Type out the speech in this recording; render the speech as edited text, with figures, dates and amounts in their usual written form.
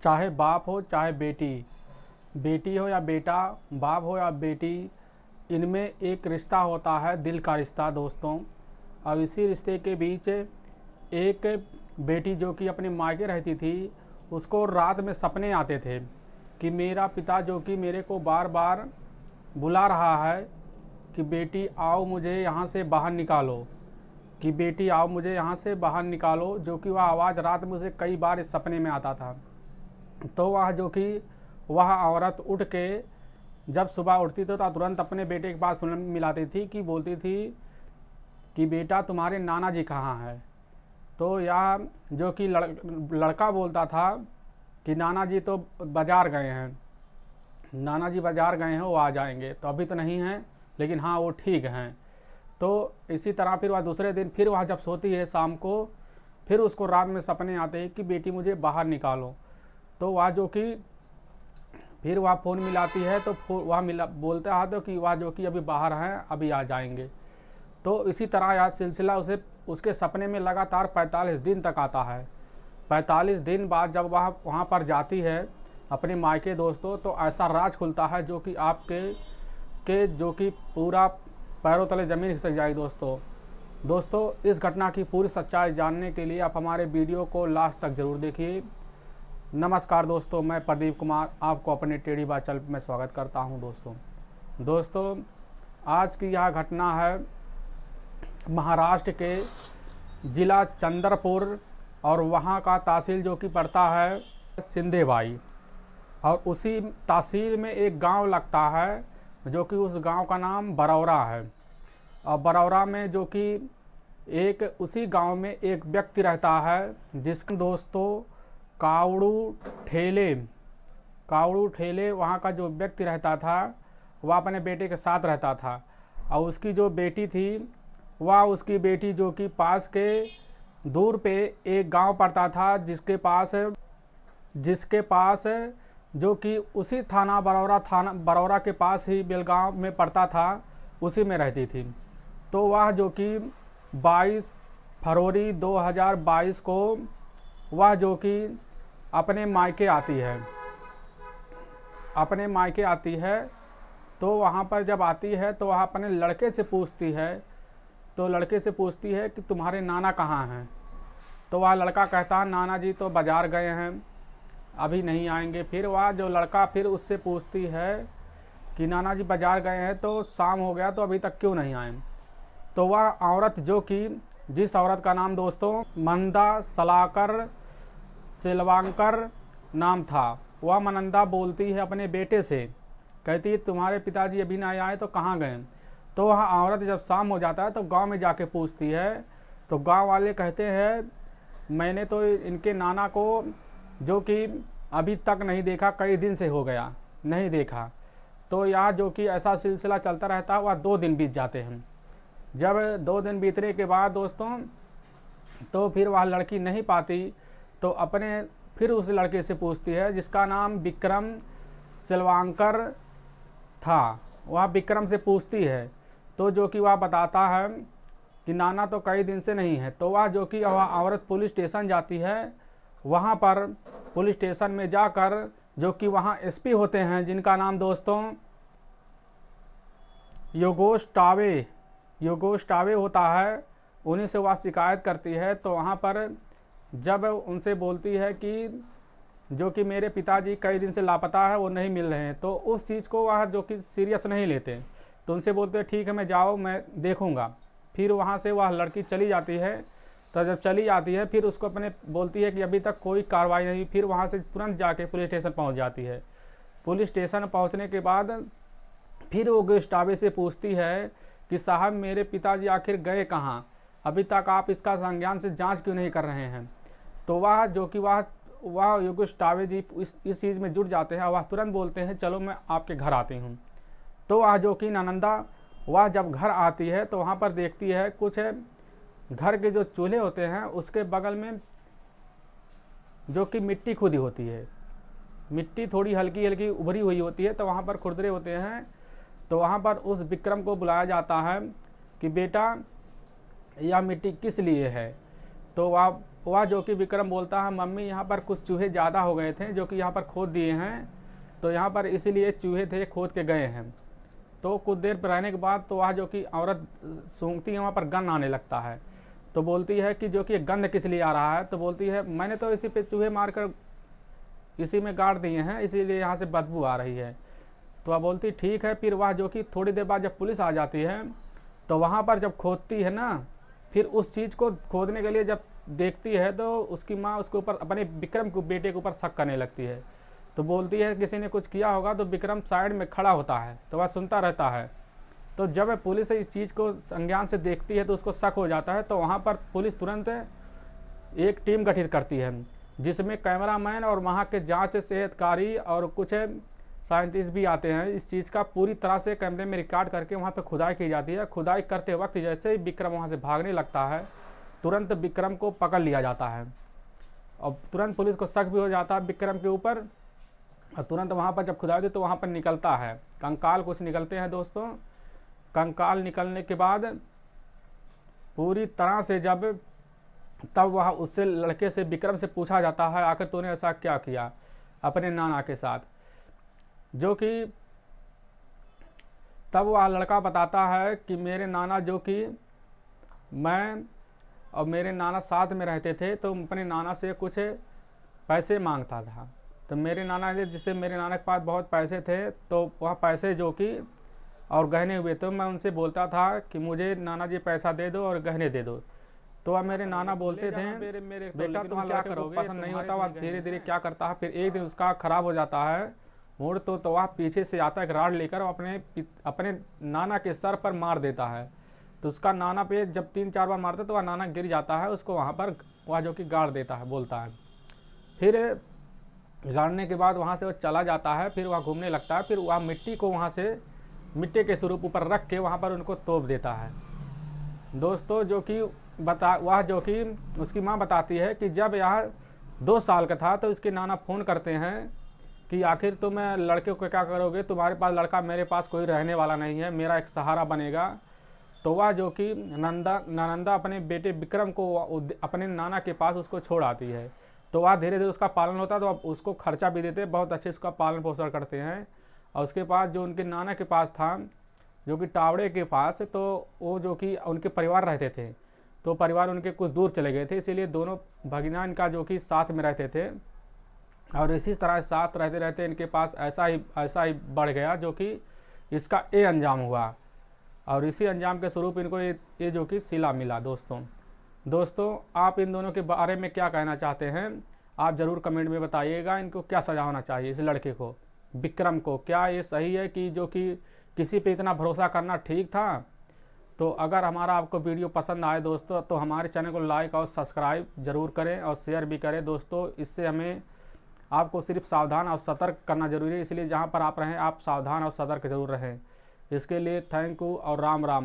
चाहे बाप हो चाहे बेटी, बेटी हो या बेटा, बाप हो या बेटी, इनमें एक रिश्ता होता है, दिल का रिश्ता दोस्तों। अब इसी रिश्ते के बीच एक बेटी जो कि अपने मायके रहती थी, उसको रात में सपने आते थे कि मेरा पिता जो कि मेरे को बार बार बुला रहा है कि बेटी आओ मुझे यहाँ से बाहर निकालो, कि बेटी आओ मुझे यहाँ से बाहर निकालो, जो कि वह आवाज़ रात में उसे कई बार इस सपने में आता था। तो वह औरत उठ के जब सुबह उठती तो तुरंत अपने बेटे के पास फ़ोन मिलाती थी कि बोलती थी कि बेटा तुम्हारे नाना जी कहाँ हैं। तो यह जो कि लड़का बोलता था कि नाना जी तो बाज़ार गए हैं, नाना जी बाज़ार गए हैं, वो आ जाएंगे, तो अभी तो नहीं हैं, लेकिन हाँ वो ठीक हैं। तो इसी तरह फिर वह दूसरे दिन फिर वह जब सोती है शाम को, फिर उसको रात में सपने आते हैं कि बेटी मुझे बाहर निकालो। तो वह जो कि फिर वह फ़ोन मिलाती है तो वह बोलता है तो कि वह जो कि अभी बाहर हैं, अभी आ जाएंगे। तो इसी तरह यह सिलसिला उसके सपने में लगातार 45 दिन तक आता है। 45 दिन बाद जब वह वहाँ पर जाती है अपने मायके दोस्तों, तो ऐसा राज खुलता है जो कि आपके जो कि पूरा पैरों तले ज़मीन खिसक जाएगी दोस्तों। इस घटना की पूरी सच्चाई जानने के लिए आप हमारे वीडियो को लास्ट तक ज़रूर देखिए। नमस्कार दोस्तों, मैं प्रदीप कुमार आपको अपने टेढ़ी बात चैनल में स्वागत करता हूं दोस्तों। आज की यह घटना है महाराष्ट्र के ज़िला चंद्रपुर, और वहां का तहसील जो कि पड़ता है सिंधेवाई, और उसी तहसील में एक गांव लगता है जो कि उस गांव का नाम बरौरा है। और बरौरा में जो कि उसी गांव में एक व्यक्ति रहता है जिसका दोस्तों कावड़ू ठेले वहाँ का जो व्यक्ति रहता था वह अपने बेटे के साथ रहता था। और उसकी जो बेटी थी वह उसकी बेटी जो कि पास के दूर पे एक गांव पड़ता था जिसके पास जो कि उसी बरौरा के पास ही बेलगांव में पड़ता था, उसी में रहती थी। तो वह जो कि 22 फरवरी 2022 को वह जो कि अपने मायके आती है। तो वहाँ पर जब आती है तो वह अपने लड़के से पूछती है कि तुम्हारे नाना कहाँ हैं। तो वह लड़का कहता है नाना जी तो बाज़ार गए हैं, अभी नहीं आएंगे। फिर वह जो लड़का फिर उससे पूछती है कि नाना जी बाज़ार गए हैं तो शाम हो गया तो अभी तक क्यों नहीं आए। तो वह औरत जो कि जिस औरत का नाम दोस्तों मंदा सलाकर सिलवांकर नाम था, वह मनंदा बोलती है अपने बेटे से, कहती है तुम्हारे पिताजी अभी नहीं आए तो कहाँ गए। तो वह औरत जब शाम हो जाता है तो गांव में जाके पूछती है, तो गांव वाले कहते हैं मैंने तो इनके नाना को जो कि अभी तक नहीं देखा, कई दिन से हो गया नहीं देखा। तो यह जो कि ऐसा सिलसिला चलता रहता है। वह 2 दिन बीत जाते हैं। जब 2 दिन बीतने के बाद दोस्तों तो फिर वह लड़की नहीं पाती, तो फिर उस लड़के से पूछती है जिसका नाम विक्रम सिलवांकर था। वह विक्रम से पूछती है तो जो कि वह बताता है कि नाना तो कई दिन से नहीं है। तो वह जो कि वह औरत पुलिस स्टेशन जाती है। वहाँ पर पुलिस स्टेशन में जाकर जो कि वहाँ एसपी होते हैं जिनका नाम दोस्तों योगेश टावे होता है, उन्हीं से वह शिकायत करती है। तो वहाँ पर जब उनसे बोलती है कि जो कि मेरे पिताजी कई दिन से लापता है, वो नहीं मिल रहे हैं, तो उस चीज़ को वह जो कि सीरियस नहीं लेते। तो उनसे बोलते हैं ठीक है मैं जाओ, मैं देखूंगा। फिर वहाँ से वह लड़की चली जाती है। तो जब चली जाती है फिर उसको अपने बोलती है कि अभी तक कोई कार्रवाई नहीं। फिर वहाँ से तुरंत जाके पुलिस स्टेशन पहुँच जाती है। पुलिस स्टेशन पहुँचने के बाद फिर वो गेस्टावे से पूछती है कि साहब मेरे पिताजी आखिर गए कहाँ, अभी तक आप इसका संज्ञान से जांच क्यों नहीं कर रहे हैं। तो वह जो कि वह योगेश टावे जी इस चीज़ में जुट जाते हैं। वह तुरंत बोलते हैं चलो मैं आपके घर आती हूँ। तो वह जो कि ननंदा वह जब घर आती है तो वहाँ पर देखती है कुछ घर के जो चूल्हे होते हैं उसके बगल में जो कि मिट्टी खुदी होती है, मिट्टी थोड़ी हल्की हल्की उभरी हुई होती है। तो वहाँ पर खुरदरे होते हैं। तो वहाँ पर उस विक्रम को बुलाया जाता है कि बेटा यह मिट्टी किस लिए है। तो वह वह जो कि विक्रम बोलता है मम्मी यहाँ पर कुछ चूहे ज़्यादा हो गए थे जो कि यहाँ पर खोद दिए हैं, तो यहाँ पर इसीलिए चूहे थे खोद के गए हैं। तो कुछ देर रहने के बाद तो वह जो कि औरत सूंघती है वहाँ पर गंध आने लगता है। तो बोलती है कि जो कि गंध किस लिए आ रहा है, तो बोलती है मैंने तो इसी पे चूहे मारकर इसी में गाड़ दिए हैं, इसीलिए यहाँ से बदबू आ रही है। तो वह बोलती ठीक है। फिर वह जो कि थोड़ी देर बाद जब पुलिस आ जाती है तो वहाँ पर जब खोदती है ना, फिर उस चीज़ को खोदने के लिए जब देखती है तो उसकी माँ उसके ऊपर अपने विक्रम को बेटे के ऊपर शक करने लगती है। तो बोलती है किसी ने कुछ किया होगा। तो विक्रम साइड में खड़ा होता है तो वह सुनता रहता है। तो जब पुलिस इस चीज़ को संज्ञान से देखती है तो उसको शक हो जाता है। तो वहाँ पर पुलिस तुरंत एक टीम गठित करती है जिसमें कैमरामैन और वहाँ के जांच सेहतकारी और कुछ साइंटिस्ट भी आते हैं। इस चीज़ का पूरी तरह से कैमरे में रिकॉर्ड करके वहाँ पे खुदाई की जाती है। खुदाई करते वक्त जैसे ही विक्रम वहाँ से भागने लगता है तुरंत विक्रम को पकड़ लिया जाता है और तुरंत पुलिस को शक भी हो जाता है विक्रम के ऊपर। और तुरंत वहाँ पर जब खुदाई होती तो वहाँ पर निकलता है कंकाल, कुछ निकलते हैं दोस्तों। कंकाल निकलने के बाद पूरी तरह से तब वह उससे लड़के से विक्रम से पूछा जाता है आखिर तूने ऐसा क्या किया अपने नाना के साथ, जो कि तब वह लड़का बताता है कि मेरे नाना जो कि मैं और मेरे नाना साथ में रहते थे तो अपने नाना से कुछ पैसे मांगता था। तो मेरे नाना ने जिससे मेरे नाना के पास बहुत पैसे थे तो वह पैसे जो कि और गहने हुए तो मैं उनसे बोलता था कि मुझे नाना जी पैसा दे दो और गहने दे दो। तो वह मेरे नाना बोलते थे मेरे बेटा तुम क्या करोगे, पसंद नहीं होता। वह धीरे धीरे क्या करता है, फिर एक दिन उसका खराब हो जाता है मूड। तो वह पीछे से आता है एक राड लेकर अपने नाना के सर पर मार देता है। तो उसका नाना पे जब 3-4 बार मारता तो वह नाना गिर जाता है, उसको वहाँ पर वह जो कि गाड़ देता है बोलता है। फिर गाड़ने के बाद वहाँ से वो चला जाता है, फिर वह घूमने लगता है। फिर वह मिट्टी को वहाँ से मिट्टी के स्वरूप ऊपर रख के वहाँ पर उनको तोप देता है दोस्तों। जो कि वह जो कि उसकी माँ बताती है कि जब यह 2 साल का था तो इसके नाना फ़ोन करते हैं कि आखिर तुम लड़के को क्या करोगे, तुम्हारे पास लड़का, मेरे पास कोई रहने वाला नहीं है, मेरा एक सहारा बनेगा। तो वह जो कि ननंदा अपने बेटे विक्रम को अपने नाना के पास उसको छोड़ आती है। तो वह धीरे धीरे उसका पालन होता है, तो अब उसको खर्चा भी देते, बहुत अच्छे उसका पालन पोषण करते हैं। और उसके पास जो उनके नाना के पास था जो कि टावड़े के पास, तो वो जो कि उनके परिवार रहते थे, तो परिवार उनके कुछ दूर चले गए थे, इसीलिए दोनों भगिना इनका जो कि साथ में रहते थे। और इसी तरह साथ रहते रहते इनके पास ऐसा ही बढ़ गया जो कि इसका ये अंजाम हुआ। और इसी अंजाम के स्वरूप इनको ये जो कि सिला मिला। दोस्तों आप इन दोनों के बारे में क्या कहना चाहते हैं, आप ज़रूर कमेंट में बताइएगा। इनको क्या सजा होना चाहिए, इस लड़के को, विक्रम को? क्या ये सही है कि जो कि किसी पे इतना भरोसा करना ठीक था? तो अगर हमारा आपको वीडियो पसंद आए दोस्तों तो हमारे चैनल को लाइक और सब्सक्राइब ज़रूर करें और शेयर भी करें दोस्तों। इससे हमें आपको सिर्फ सावधान और सतर्क करना ज़रूरी है, इसलिए जहाँ पर आप रहें आप सावधान और सतर्क ज़रूर रहें। इसके लिए थैंक यू और राम राम।